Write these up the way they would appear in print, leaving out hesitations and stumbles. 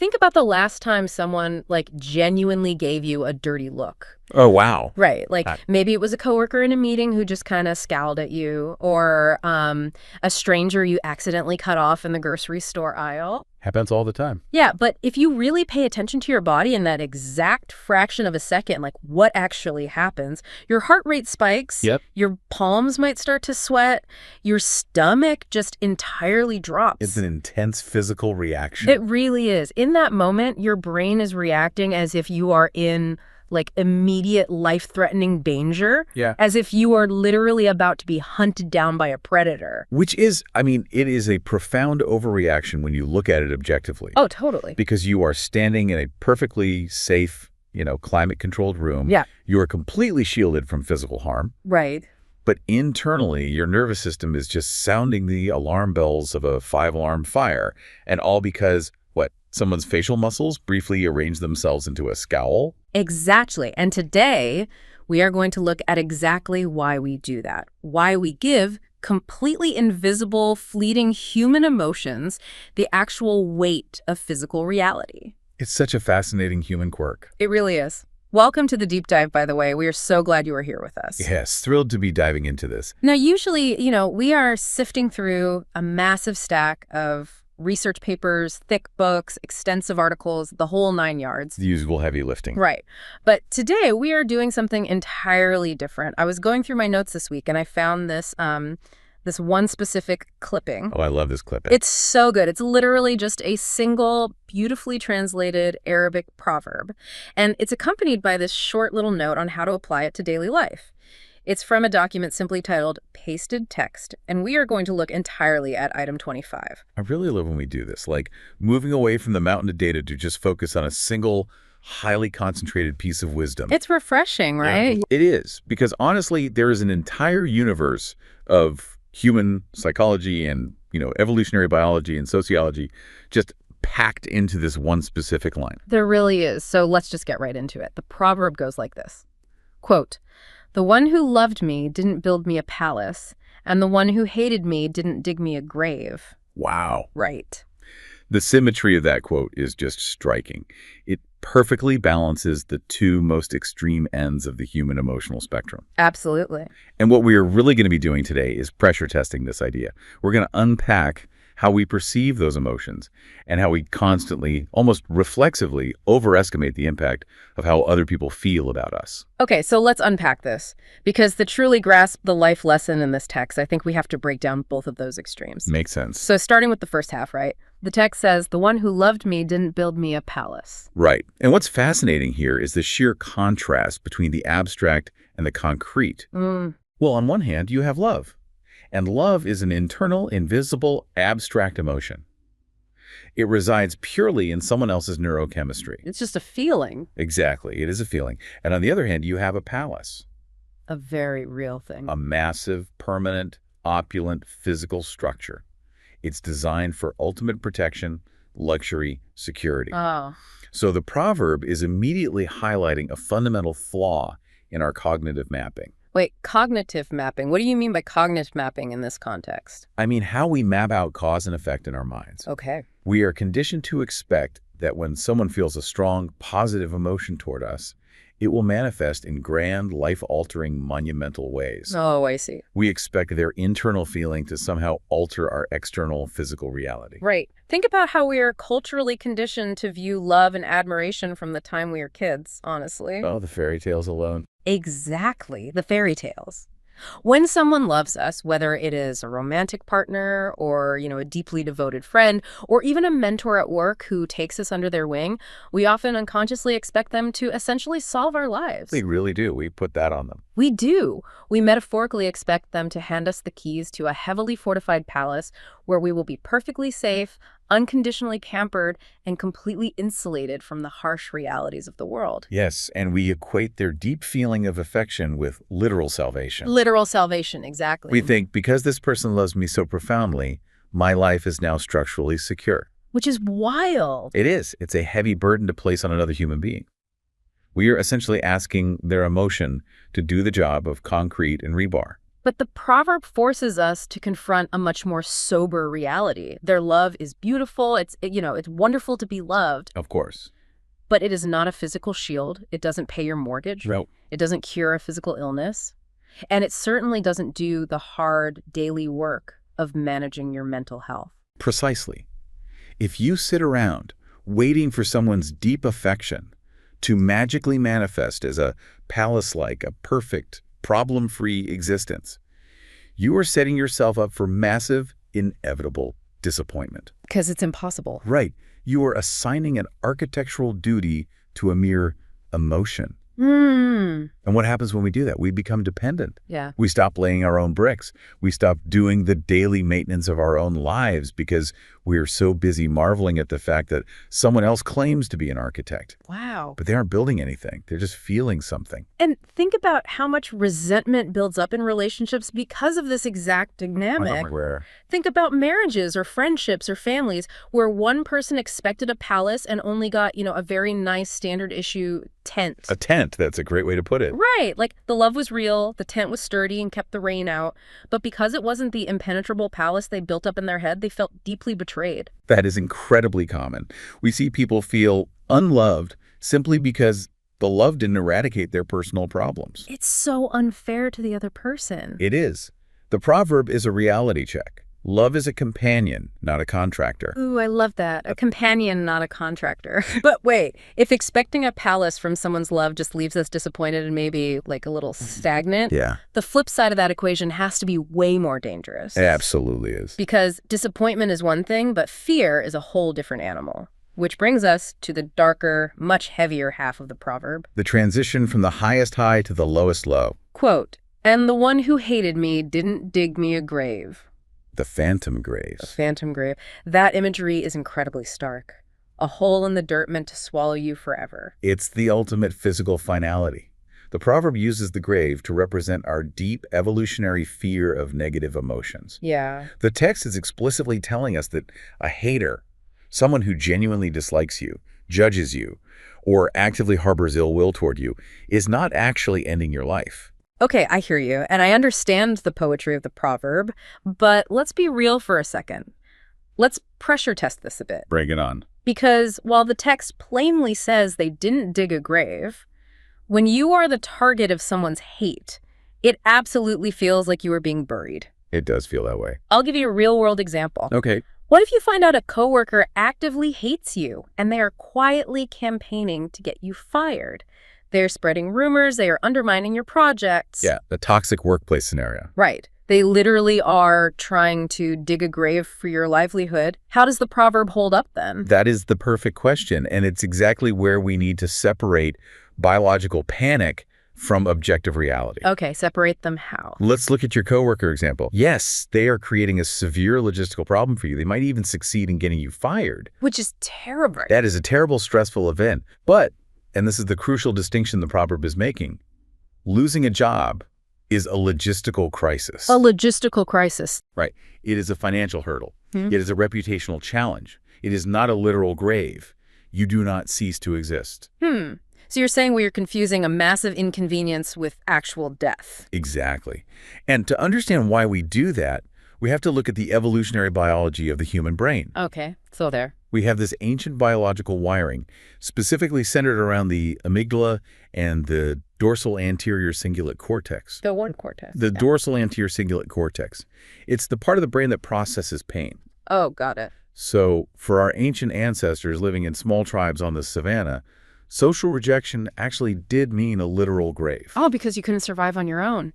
think about the last time someone, like, genuinely gave you a dirty look. Oh, wow. Right. Like, maybe it was a coworker in a meeting who just kind of scowled at you, or a stranger you accidentally cut off in the grocery store aisle. Happens all the time. Yeah, but if you really pay attention to your body in that exact fraction of a second, like what actually happens, your heart rate spikes, Yep. Your palms might start to sweat, your stomach just entirely drops. It's an intense physical reaction. It really is. In that moment, your brain is reacting as if you are in like immediate life-threatening danger, as if you are literally about to be hunted down by a predator. Which is, I mean, it is a profound overreaction when you look at it objectively. Oh, totally. Because you are standing in a perfectly safe, climate-controlled room. Yeah. You are completely shielded from physical harm. Right. But internally, your nervous system is just sounding the alarm bells of a 5-alarm fire. And all because, someone's facial muscles briefly arrange themselves into a scowl? Exactly. And today, we are going to look at exactly why we do that. Why we give completely invisible, fleeting human emotions the actual weight of physical reality. It's such a fascinating human quirk. It really is. Welcome to the deep dive, by the way. We are so glad you are here with us. Yes, thrilled to be diving into this. Now, usually, we are sifting through a massive stack of research papers, thick books, extensive articles, the whole 9 yards. The usual heavy lifting. Right. But today we are doing something entirely different. I was going through my notes this week and I found this this one specific clipping. Oh, I love this clipping. It's so good. It's literally just a single, beautifully translated Arabic proverb. And it's accompanied by this short little note on how to apply it to daily life. It's from a document simply titled Pasted Text, and we are going to look entirely at item 25. I really love when we do this, like moving away from the mountain of data to just focus on a single, highly concentrated piece of wisdom. It's refreshing, right? Yeah, it is, because honestly, there is an entire universe of human psychology and, evolutionary biology and sociology just packed into this one specific line. There really is. So let's just get right into it. The proverb goes like this. Quote, "The one who loved me didn't build me a palace, and the one who hated me didn't dig me a grave." Wow. Right. The symmetry of that quote is just striking. It perfectly balances the two most extreme ends of the human emotional spectrum. Absolutely. And what we are really going to be doing today is pressure testing this idea. We're going to unpack how we perceive those emotions and how we constantly, almost reflexively, overestimate the impact of how other people feel about us. Okay, so let's unpack this. Because to truly grasp the life lesson in this text, I think we have to break down both of those extremes. Makes sense. So starting with the first half, right? The text says, "The one who loved me didn't build me a palace." Right. And what's fascinating here is the sheer contrast between the abstract and the concrete. Well, on one hand, you have love. And love is an internal, invisible, abstract emotion. It resides purely in someone else's neurochemistry. It's just a feeling. Exactly. It is a feeling. And on the other hand, you have a palace. A very real thing. A massive, permanent, opulent physical structure. It's designed for ultimate protection, luxury, security. Oh. So the proverb is immediately highlighting a fundamental flaw in our cognitive mapping. Wait, cognitive mapping. What do you mean by cognitive mapping in this context? I mean, how we map out cause and effect in our minds. Okay. We are conditioned to expect that when someone feels a strong, positive emotion toward us, it will manifest in grand, life-altering, monumental ways. Oh, I see. We expect their internal feeling to somehow alter our external physical reality. Right. Think about how we are culturally conditioned to view love and admiration from the time we were kids, honestly. Oh, the fairy tales alone. Exactly, the fairy tales. When someone loves us, whether it is a romantic partner or, a deeply devoted friend, or even a mentor at work who takes us under their wing, we often unconsciously expect them to essentially solve our lives. We really do. We put that on them. We do. We metaphorically expect them to hand us the keys to a heavily fortified palace where we will be perfectly safe, unconditionally pampered, and completely insulated from the harsh realities of the world. Yes, and we equate their deep feeling of affection with literal salvation. Literal salvation, exactly. We think, because this person loves me so profoundly, my life is now structurally secure. Which is wild. It is. It's a heavy burden to place on another human being. We are essentially asking their emotion to do the job of concrete and rebar. But the proverb forces us to confront a much more sober reality. Their love is beautiful. It's wonderful to be loved. Of course. But it is not a physical shield. It doesn't pay your mortgage. No. It doesn't cure a physical illness. And it certainly doesn't do the hard daily work of managing your mental health. Precisely. If you sit around waiting for someone's deep affection to magically manifest as a palace-like, a perfect, problem-free existence, you are setting yourself up for massive, inevitable disappointment. Because it's impossible. Right. You are assigning an architectural duty to a mere emotion. Hmm. And what happens when we do that? We become dependent. Yeah. We stop laying our own bricks. We stop doing the daily maintenance of our own lives because we are so busy marveling at the fact that someone else claims to be an architect. Wow. But they aren't building anything. They're just feeling something. And think about how much resentment builds up in relationships because of this exact dynamic. Think about marriages or friendships or families where one person expected a palace and only got, a very nice standard issue tent. A tent, that's a great way to put it. Right. Like the love was real, the tent was sturdy and kept the rain out. But because it wasn't the impenetrable palace they built up in their head, they felt deeply betrayed. That is incredibly common. We see people feel unloved simply because the love didn't eradicate their personal problems. It's so unfair to the other person. It is. The proverb is a reality check. Love is a companion, not a contractor. Ooh, I love that. A companion, not a contractor. But wait, if expecting a palace from someone's love just leaves us disappointed and maybe like a little stagnant, Yeah. the flip side of that equation has to be way more dangerous. It absolutely is. Because disappointment is one thing, but fear is a whole different animal. Which brings us to the darker, much heavier half of the proverb. The transition from the highest high to the lowest low. Quote, "And the one who hated me didn't dig me a grave." The phantom A graves. phantom grave. That imagery is incredibly stark. A hole in the dirt meant to swallow you forever. It's the ultimate physical finality. The proverb uses the grave to represent our deep evolutionary fear of negative emotions. Yeah. The text is explicitly telling us that a hater, someone who genuinely dislikes you, judges you, or actively harbors ill will toward you, is not actually ending your life. Okay, I hear you, and I understand the poetry of the proverb, but let's be real for a second. Let's pressure test this a bit. Bring it on. Because while the text plainly says they didn't dig a grave, when you are the target of someone's hate, it absolutely feels like you are being buried. It does feel that way. I'll give you a real-world example. Okay. What if you find out a coworker actively hates you and they are quietly campaigning to get you fired? They're spreading rumors, they are undermining your projects. Yeah, the toxic workplace scenario. Right. They literally are trying to dig a grave for your livelihood. How does the proverb hold up then? That is the perfect question, and it's exactly where we need to separate biological panic from objective reality. Okay, separate them how? Let's look at your coworker example. Yes, they are creating a severe logistical problem for you. They might even succeed in getting you fired. Which is terrible. That is a terrible, stressful event. But, and this is the crucial distinction the proverb is making, losing a job is a logistical crisis. A logistical crisis. Right. It is a financial hurdle. It is a reputational challenge. It is not a literal grave. You do not cease to exist. So you're saying we are confusing a massive inconvenience with actual death. Exactly. And to understand why we do that, we have to look at the evolutionary biology of the human brain. Okay, so there. We have this ancient biological wiring, specifically centered around the amygdala and the dorsal anterior cingulate cortex. The one cortex. The dorsal anterior cingulate cortex. It's the part of the brain that processes pain. Oh, got it. So for our ancient ancestors living in small tribes on the savanna, social rejection actually did mean a literal grave. Oh, because you couldn't survive on your own.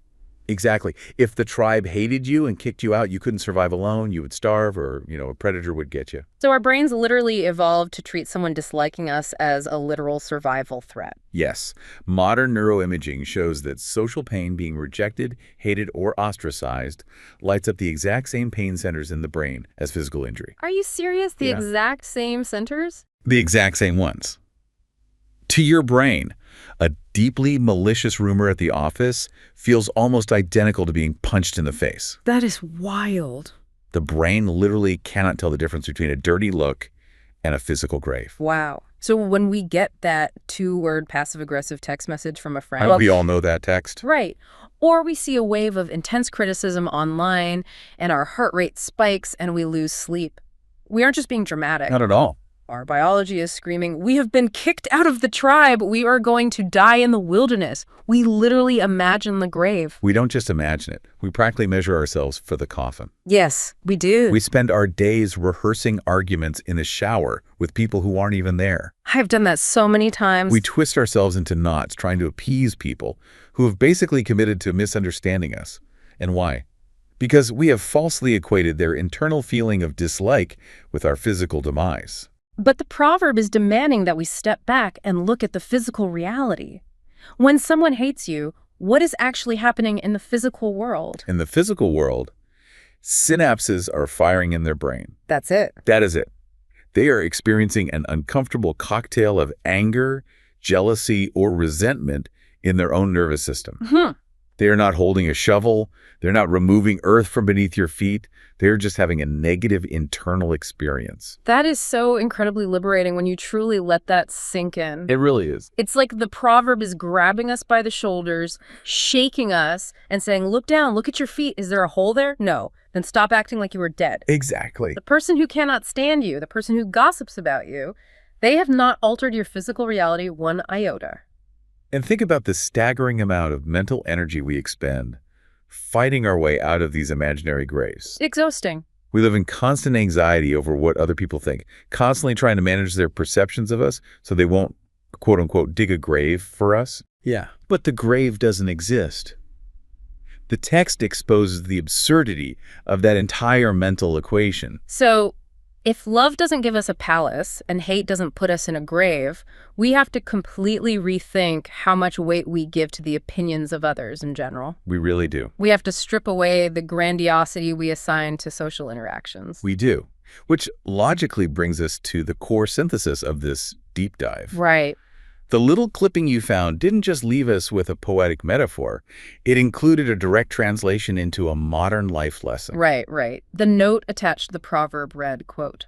Exactly. If the tribe hated you and kicked you out, you couldn't survive alone, you would starve, or, a predator would get you. So our brains literally evolved to treat someone disliking us as a literal survival threat. Yes. Modern neuroimaging shows that social pain, being rejected, hated, or ostracized, lights up the exact same pain centers in the brain as physical injury. Are you serious? The Yeah. exact same centers? The exact same ones. To your brain, a deeply malicious rumor at the office feels almost identical to being punched in the face. That is wild. The brain literally cannot tell the difference between a dirty look and a physical grave. Wow. So when we get that 2-word passive-aggressive text message from a friend... We all know that text. Right. Or we see a wave of intense criticism online, and our heart rate spikes and we lose sleep. We aren't just being dramatic. Not at all. Our biology is screaming, we have been kicked out of the tribe. We are going to die in the wilderness. We literally imagine the grave. We don't just imagine it. We practically measure ourselves for the coffin. Yes, we do. We spend our days rehearsing arguments in the shower with people who aren't even there. I've done that so many times. We twist ourselves into knots trying to appease people who have basically committed to misunderstanding us. And why? Because we have falsely equated their internal feeling of dislike with our physical demise. But the proverb is demanding that we step back and look at the physical reality. When someone hates you, what is actually happening in the physical world? In the physical world, synapses are firing in their brain. That's it. That is it. They are experiencing an uncomfortable cocktail of anger, jealousy, or resentment in their own nervous system. They are not holding a shovel. They're not removing earth from beneath your feet. They're just having a negative internal experience. That is so incredibly liberating when you truly let that sink in. It really is. It's like the proverb is grabbing us by the shoulders, shaking us, and saying, look down, look at your feet. Is there a hole there? No. Then stop acting like you were dead. Exactly. The person who cannot stand you, the person who gossips about you, they have not altered your physical reality one iota. And think about the staggering amount of mental energy we expend fighting our way out of these imaginary graves. Exhausting. We live in constant anxiety over what other people think, constantly trying to manage their perceptions of us so they won't, quote unquote, dig a grave for us. Yeah. But the grave doesn't exist. The text exposes the absurdity of that entire mental equation. So, if love doesn't give us a palace and hate doesn't put us in a grave, we have to completely rethink how much weight we give to the opinions of others in general. We really do. We have to strip away the grandiosity we assign to social interactions. We do. Which logically brings us to the core synthesis of this deep dive. Right. The little clipping you found didn't just leave us with a poetic metaphor. It included a direct translation into a modern life lesson. Right. The note attached to the proverb read, quote,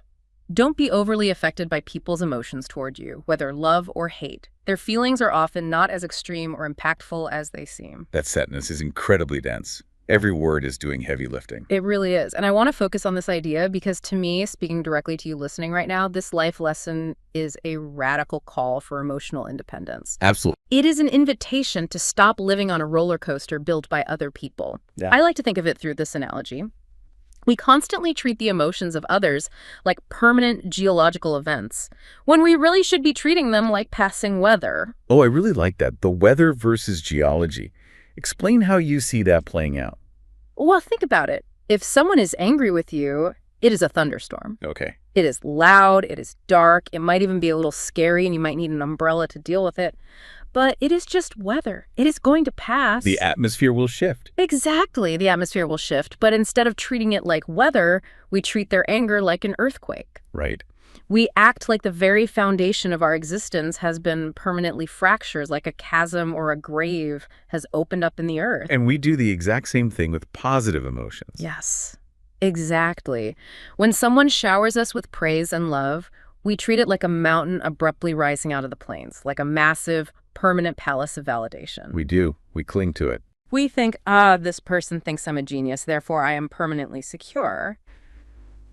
"Don't be overly affected by people's emotions toward you, whether love or hate. Their feelings are often not as extreme or impactful as they seem." That sentence is incredibly dense. Every word is doing heavy lifting. It really is. And I want to focus on this idea because to me, speaking directly to you listening right now, this life lesson is a radical call for emotional independence. Absolutely. It is an invitation to stop living on a roller coaster built by other people. Yeah. I like to think of it through this analogy. We constantly treat the emotions of others like permanent geological events, when we really should be treating them like passing weather. Oh, I really like that. The weather versus geology. Explain how you see that playing out. Well, think about it. If someone is angry with you, it is a thunderstorm. Okay. It is loud, it is dark, it might even be a little scary, and you might need an umbrella to deal with it. But it is just weather. It is going to pass. The atmosphere will shift. Exactly. The atmosphere will shift. But instead of treating it like weather, we treat their anger like an earthquake. Right. We act like the very foundation of our existence has been permanently fractured, like a chasm or a grave has opened up in the earth. And we do the exact same thing with positive emotions. Yes, exactly. When someone showers us with praise and love, we treat it like a mountain abruptly rising out of the plains, like a massive, permanent palace of validation. We do. We cling to it. We think, this person thinks I'm a genius, therefore I am permanently secure.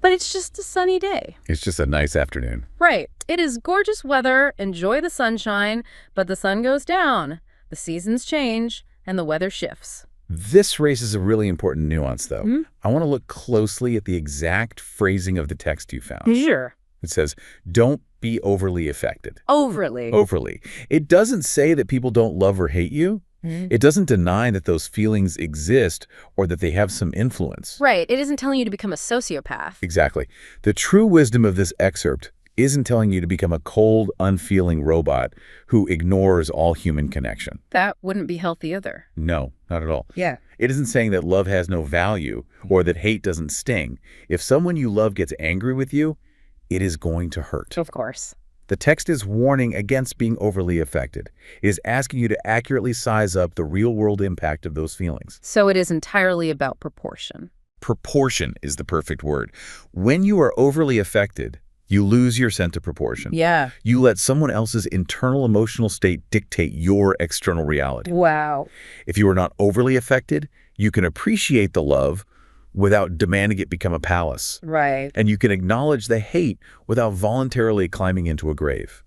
But it's just a sunny day. It's just a nice afternoon. Right. It is gorgeous weather, enjoy the sunshine, but the sun goes down, the seasons change, and the weather shifts. This raises a really important nuance, though. I want to look closely at the exact phrasing of the text you found. Sure. It says, don't be overly affected. Overly. Overly. It doesn't say that people don't love or hate you. It doesn't deny that those feelings exist or that they have some influence. Right. It isn't telling you to become a sociopath. Exactly. The true wisdom of this excerpt isn't telling you to become a cold, unfeeling robot who ignores all human connection. That wouldn't be healthy either. No, not at all. Yeah. It isn't saying that love has no value or that hate doesn't sting. If someone you love gets angry with you, it is going to hurt. Of course. The text is warning against being overly affected. It is asking you to accurately size up the real-world impact of those feelings. So it is entirely about proportion. Proportion is the perfect word. When you are overly affected, You lose your sense of proportion. Yeah. You let someone else's internal emotional state dictate your external reality. Wow. If you are not overly affected, you can appreciate the love without demanding it become a palace. Right. And you can acknowledge the hate without voluntarily climbing into a grave.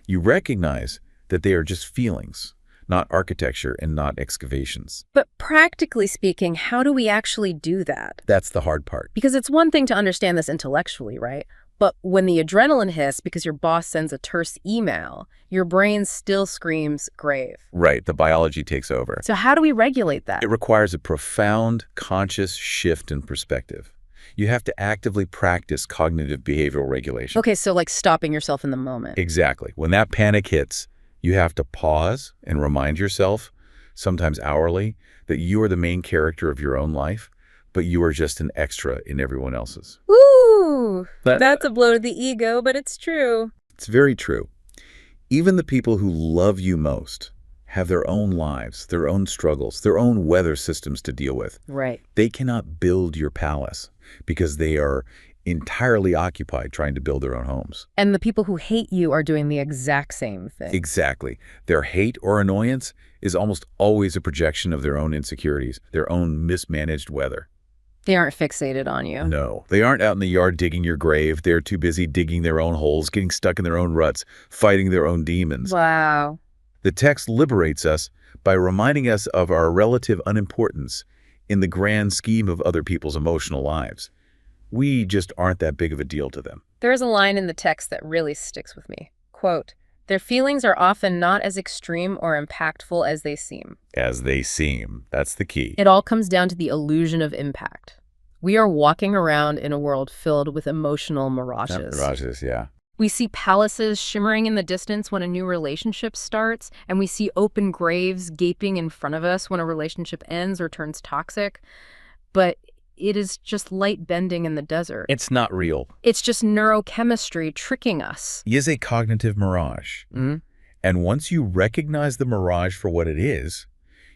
You recognize that they are just feelings, not architecture and not excavations. But practically speaking, how do we actually do that? That's the hard part. Because it's one thing to understand this intellectually, right? But when the adrenaline hits because your boss sends a terse email, your brain still screams grave. Right, the biology takes over. So how do we regulate that? It requires a profound, conscious shift in perspective. You have to actively practice cognitive behavioral regulation. Okay, so like stopping yourself in the moment. Exactly. When that panic hits, you have to pause and remind yourself, sometimes hourly, that you are the main character of your own life, but you are just an extra in everyone else's. Woo! That's a blow to the ego, but it's true. It's very true. Even the people who love you most have their own lives, their own struggles, their own weather systems to deal with. Right. They cannot build your palace because they are entirely occupied trying to build their own homes. And the people who hate you are doing the exact same thing. Exactly. Their hate or annoyance is almost always a projection of their own insecurities, their own mismanaged weather. They aren't fixated on you. No, they aren't out in the yard digging your grave. They're too busy digging their own holes, getting stuck in their own ruts, fighting their own demons. Wow. The text liberates us by reminding us of our relative unimportance in the grand scheme of other people's emotional lives. We just aren't that big of a deal to them. There is a line in the text that really sticks with me. Quote, "Their feelings are often not as extreme or impactful as they seem." As they seem. That's the key. It all comes down to the illusion of impact. We are walking around in a world filled with emotional mirages. Mirages, yeah. We see palaces shimmering in the distance when a new relationship starts, and we see open graves gaping in front of us when a relationship ends or turns toxic. But it is just light bending in the desert. It's not real. It's just neurochemistry tricking us. It is a cognitive mirage. Mm-hmm. And once you recognize the mirage for what it is,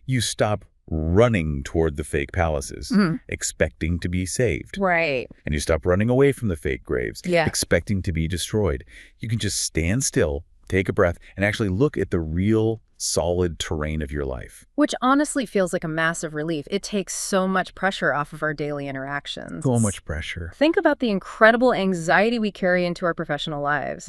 you stop running toward the fake palaces, expecting to be saved. Right. And you stop running away from the fake graves, Yeah. expecting to be destroyed. You can just stand still, take a breath, and actually look at the real, solid terrain of your life. Which honestly feels like a massive relief. It takes so much pressure off of our daily interactions. So much pressure. Think about the incredible anxiety we carry into our professional lives.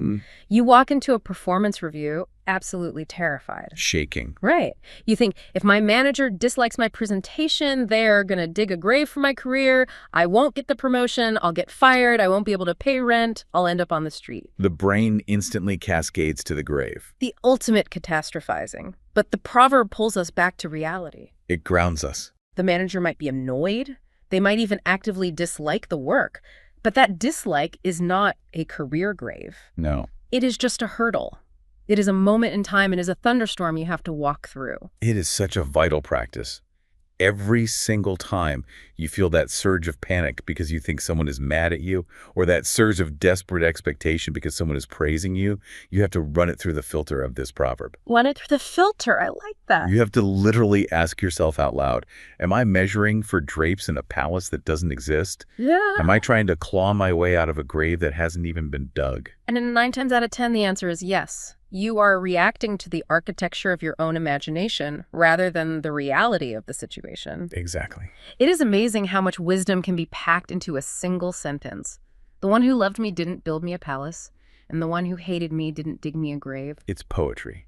You walk into a performance review absolutely terrified. Shaking. Right. You think, if my manager dislikes my presentation, they're going to dig a grave for my career. I won't get the promotion. I'll get fired. I won't be able to pay rent. I'll end up on the street. The brain instantly cascades to the grave. The ultimate catastrophizing. But the proverb pulls us back to reality. It grounds us. The manager might be annoyed. They might even actively dislike the work. But that dislike is not a career grave. No. It is just a hurdle. It is a moment in time and is a thunderstorm you have to walk through. It is such a vital practice. Every single time you feel that surge of panic because you think someone is mad at you, or that surge of desperate expectation because someone is praising you, you have to run it through the filter of this proverb. Run it through the filter. I like that. You have to literally ask yourself out loud, am I measuring for drapes in a palace that doesn't exist? Yeah. Am I trying to claw my way out of a grave that hasn't even been dug? And in 9 times out of 10, the answer is yes. You are reacting to the architecture of your own imagination rather than the reality of the situation. Exactly. It is amazing how much wisdom can be packed into a single sentence. The one who loved me didn't build me a palace, and the one who hated me didn't dig me a grave. It's poetry.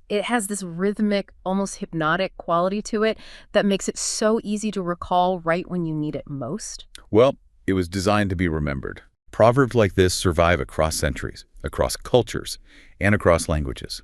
It has this rhythmic, almost hypnotic quality to it that makes it so easy to recall right when you need it most. Well, it was designed to be remembered. Proverbs like this survive across centuries, across cultures, and across languages,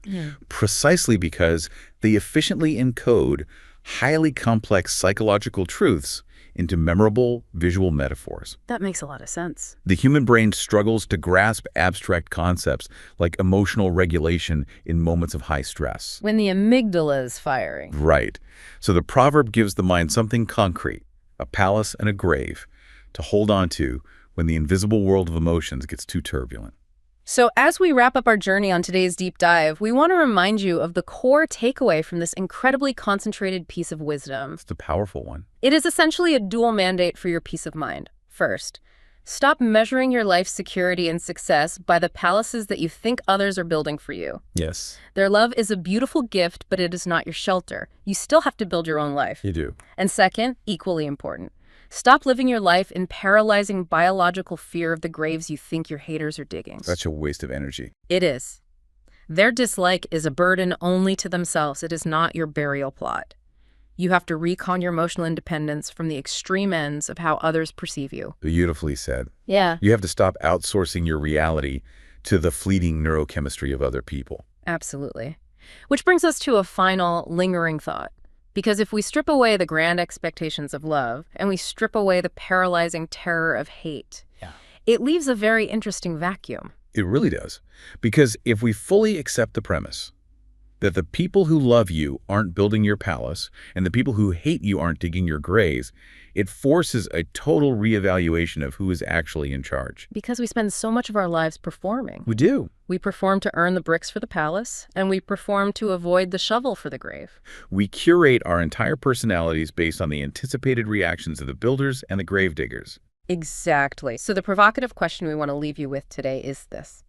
precisely because they efficiently encode highly complex psychological truths into memorable visual metaphors. That makes a lot of sense. The human brain struggles to grasp abstract concepts like emotional regulation in moments of high stress. When the amygdala is firing. Right. So the proverb gives the mind something concrete, a palace and a grave, to hold on to when the invisible world of emotions gets too turbulent. So as we wrap up our journey on today's deep dive, we want to remind you of the core takeaway from this incredibly concentrated piece of wisdom. It's a powerful one. It is essentially a dual mandate for your peace of mind. First, Stop measuring your life's security and success by the palaces that you think others are building for you. Yes. Their love is a beautiful gift, but it is not your shelter. You still have to build your own life. You do. And second, equally important, stop living your life in paralyzing biological fear of the graves you think your haters are digging. Such a waste of energy. It is. Their dislike is a burden only to themselves. It is not your burial plot. You have to recon your emotional independence from the extreme ends of how others perceive you. Beautifully said. Yeah. You have to stop outsourcing your reality to the fleeting neurochemistry of other people. Absolutely. Which brings us to a final lingering thought. Because if we strip away the grand expectations of love and we strip away the paralyzing terror of hate, it leaves a very interesting vacuum. It really does. Because if we fully accept the premise that the people who love you aren't building your palace and the people who hate you aren't digging your graves, it forces a total reevaluation of who is actually in charge. Because we spend so much of our lives performing. We do. We perform to earn the bricks for the palace, and we perform to avoid the shovel for the grave. We curate our entire personalities based on the anticipated reactions of the builders and the grave diggers. Exactly. So the provocative question we want to leave you with today is this.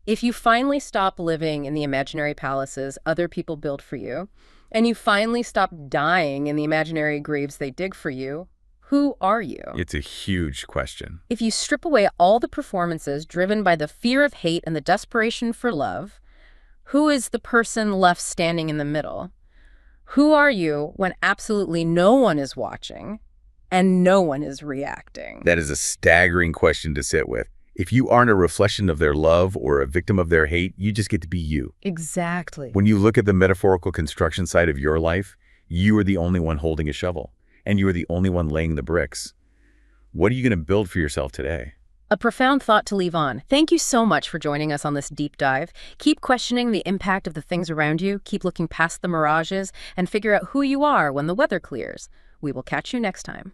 If you finally stop living in the imaginary palaces other people build for you, and you finally stop dying in the imaginary graves they dig for you, who are you? It's a huge question. If you strip away all the performances driven by the fear of hate and the desperation for love, who is the person left standing in the middle? Who are you when absolutely no one is watching and no one is reacting? That is a staggering question to sit with. If you aren't a reflection of their love or a victim of their hate, you just get to be you. Exactly. When you look at the metaphorical construction side of your life, you are the only one holding a shovel, and you are the only one laying the bricks. What are you going to build for yourself today? A profound thought to leave on. Thank you so much for joining us on this deep dive. Keep questioning the impact of the things around you, keep looking past the mirages, and figure out who you are when the weather clears. We will catch you next time.